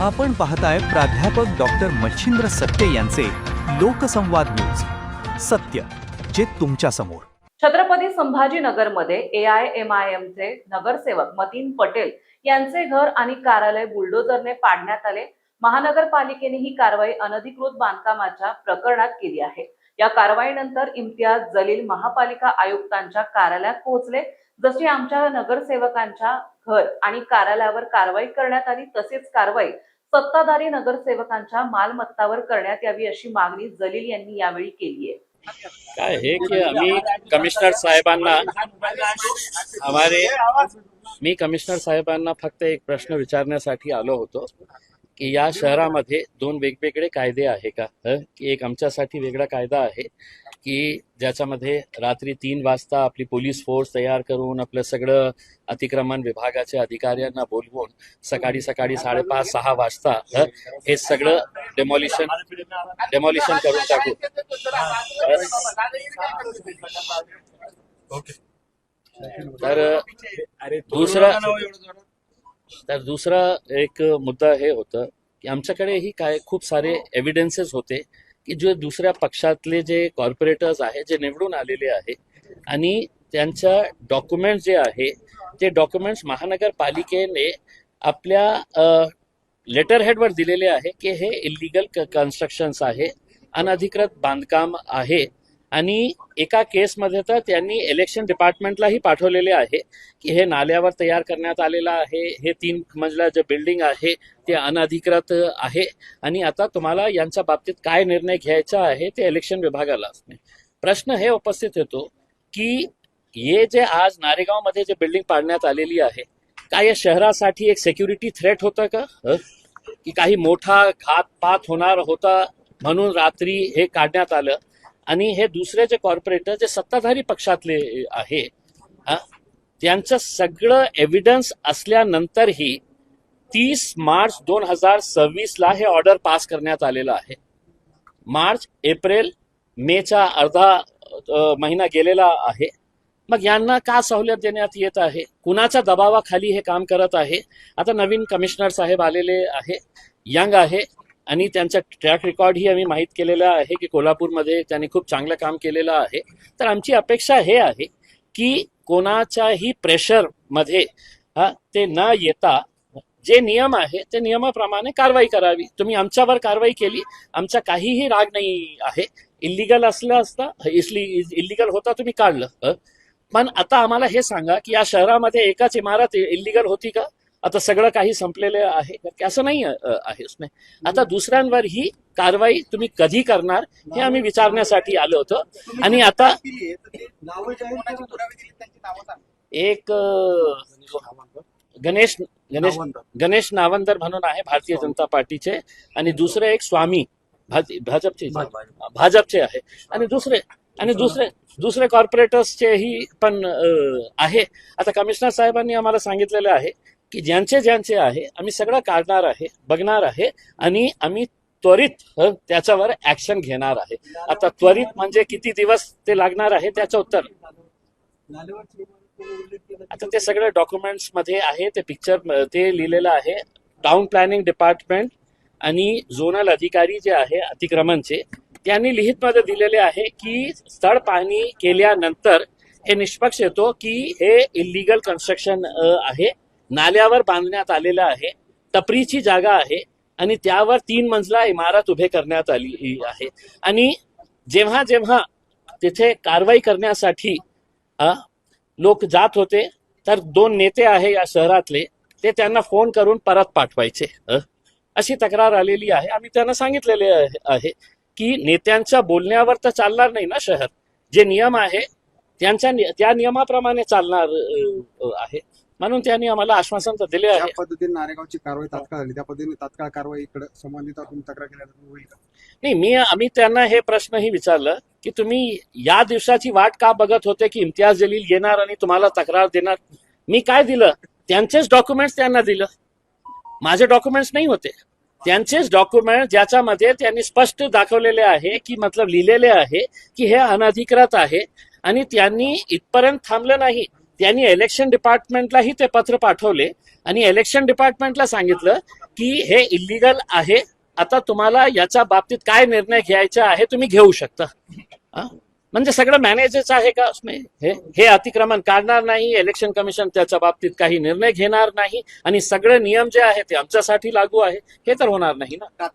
आपण पाहताय प्राध्यापक डॉक्टर मच्छिंद्र सत्य यांचे लोकसंवाद न्यूज. सत्य जे तुमच्या समोर. छत्रपती संभाजीनगरमध्ये AIMIMचे नगरसेवक मतीन पटेल यांचे घर आणि कार्यालय बुलडोझरने पाडण्यात आले. महानगरपालिकेने ही कारवाई अनधिकृत बांधकामाच्या प्रकरणात केली आहे. या कारवाईनंतर इम्तियाज जलील महापालिका आयुक्तांच्या कार्यालयात पोहोचले. जशी आमच्या नगरसेवकांच्या घर आणि कार्यालयावर कारवाई करण्यात आली, तसेच कारवाई सत्ताधारी नगरसेवकांच्या मालमत्तावर करण्यात यावी अशी मागणी जलील यांनी यावेळी केली आहे. काय हे की कमिशनर साहेबांना फक्त एक प्रश्न विचारण्यासाठी आलो होतो की या शहरामध्ये दोन वेगवेगळे कायदे आहे का, की एक आमच्यासाठी वेगळा कायदा आहे की ज्याच्यामध्ये रात्री 3 वाजता आपली पोलीस फोर्स तयार करून आपलं सगळं अतिक्रमण विभागाच्या अधिकाऱ्यांना बोलवून सकाळी 5:30-6 वाजता हे सगळं डेमॉलिशन करून टाकू. तर दुसरा एक मुद्दा हे होतं की आमच्याकडे ही खूप सारे एव्हिडन्सेस होते की जे दुसऱ्या पक्षातले जे कॉर्पोरेटर्स आहे जे निवडून आलेले आहे आणि त्यांच्या डॉक्युमेंट्स जे आहे ते डॉक्युमेंट्स महानगरपालिकेने आपल्या लेटर हेडवर दिलेले आहे की हे इलिगल कन्स्ट्रक्शन्स आहे, अनधिकृत बांधकाम आहे. आणि एका केसमध्ये तर त्यांनी इलेक्शन डिपार्टमेंटलाही पाठवलेले आहे की हे नाल्यावर तयार करण्यात आलेलं आहे, हे 3 मजला जे बिल्डिंग आहे ते अनधिकृत आहे आणि आता तुम्हाला यांच्या बाबतीत काय निर्णय घ्यायचा आहे ते इलेक्शन विभागाला असणे. प्रश्न हे उपस्थित होतो की हे जे आज नारेगावमध्ये जे बिल्डिंग पाडण्यात आलेली आहे, काय या शहरासाठी एक सिक्युरिटी थ्रेट होतं का, की काही मोठा घातपात होणार होता म्हणून रात्री हे काढण्यात आलं. आणि हे दुसरे जे कॉर्पोरेटर जे सत्ताधारी पक्षातले आहे त्यांचं सगळं एव्हिडन्स असल्यानंतरही 30 मार्च 2026 हे ऑर्डर पास करण्यात आलेलं आहे. मार्च, एप्रिल, मेचा अर्धा महिना गेलेला आहे. मग यांना का सवलत देण्यात येत आहे? कुणाच्या दबावाखाली हे काम करत आहे? आता नवीन कमिशनर साहेब आलेले आहे, यंग आहे आणि त्यांचा ट्रॅक रेकॉर्ड ही आम्ही माहीत केलेला आहे की कोल्हापूरमध्ये त्यांनी खूप चांगलं काम केलेलं आहे. तर आमची अपेक्षा हे आहे की कोणाच्याही प्रेशरमध्ये ते न येता जे नियम आहे ते नियमाप्रमाणे कारवाई करावी. तुम्ही आमच्यावर कारवाई केली, आमचा काहीही राग नाही आहे. इलिगल इलिगल होता तुम्ही काढलं, पण आता आम्हाला हे सांगा की या शहरामध्ये एकाच इमारत इलिगल होती का? आता सगळं काही संपलेलं आहे की असं नाही आहेच नाही. आता दुसऱ्यांवर ही कारवाई तुम्ही कधी करणार हे आम्ही विचारण्यासाठी आलो होतो. आणि आता एक गणेश नावंदर म्हणून आहे भारतीय जनता पार्टीचे आणि दुसरे एक स्वामी भाजपचे आहे आणि दुसरे कॉर्पोरेटर्सचे ही पण आहे. आता कमिशनर साहेबांनी आम्हाला सांगितलेलं आहे की ज्यांचे आहे आम्ही सगळं काढणार आहे, बघणार आहे आणि आम्ही त्वरित त्याच्यावर ऍक्शन घेणार आहे. आता त्वरित म्हणजे किती दिवस ते लागणार आहे त्याचं उत्तर आता ते सगळे डॉक्युमेंट्स मध्ये आहे. ते पिक्चर ते लिहिलेलं आहे. टाउन प्लॅनिंग डिपार्टमेंट आणि झोनल अधिकारी जे आहे अतिक्रमणचे त्यांनी लिहित मध्ये दिलेले आहे की स्थळ पाहणी केल्यानंतर हे निष्पक्ष येतो की हे इलिगल कन्स्ट्रक्शन आहे, नाल्यावर बांधण्यात आलेलं आहे, टपरीची जागा आहे आणि त्यावर 3 मजला इमारत उभे करण्यात आली आहे. आणि जेव्हा तिथे कारवाई करण्यासाठी लोक जात होते तर 2 नेते आहे या शहरातले ते त्यांना फोन करून परत पाठवायचे, अशी तक्रार आलेली आहे. आम्ही त्यांना सांगितलेले आहे की नेत्यांच्या बोलण्यावर तर चालणार नाही ना शहर. जे नियम आहे त्या नियमाप्रमाणे चालणार आहे. म्हणून त्यांनी आम्हाला आश्वासन तर दिले आहे. पद्धतीने नारेगावची कारवाई तात्काळ झाली, त्या पद्धतीने तात्काळ कारवाई इकडे संबंधित तक्रार केल्यानंतर होईल का? नाही, आम्ही त्यांना हे प्रश्नही विचारलं की तुम्ही या दिवसाची वाट का बघत होते की इम्तियाज जलील येणार आणि तुम्हाला तक्रार देणार. मी काय दिलं? त्यांचेच डॉक्युमेंट्स त्यांना दिलं. माझे डॉक्युमेंट्स नाही होते, त्यांचेच डॉक्युमेंट ज्याच्यामध्ये त्यांनी स्पष्ट दाखवलेले आहे की लिहिलेले आहे की हे अनधिकृत आहे. आणि त्यांनी इथपर्यंत थांबलं नाही, त्यांनी इलेक्शन डिपार्टमेंटलाही ते पत्र पाठवले आणि इलेक्शन डिपार्टमेंटला सांगितलं की हे इलिगल आहे, आता तुम्हाला याच्या बाबतीत काय निर्णय घ्यायचा आहे तुम्ही घेऊ शकता. म्हणजे सगळं मॅनेजच आहे का उसमें? हे अतिक्रमण काढणार नाही, इलेक्शन कमिशन त्याच्या बाबतीत काही निर्णय घेणार नाही आणि सगळे नियम जे आहे ते आमच्यासाठी लागू आहे, हे तर होणार नाही ना.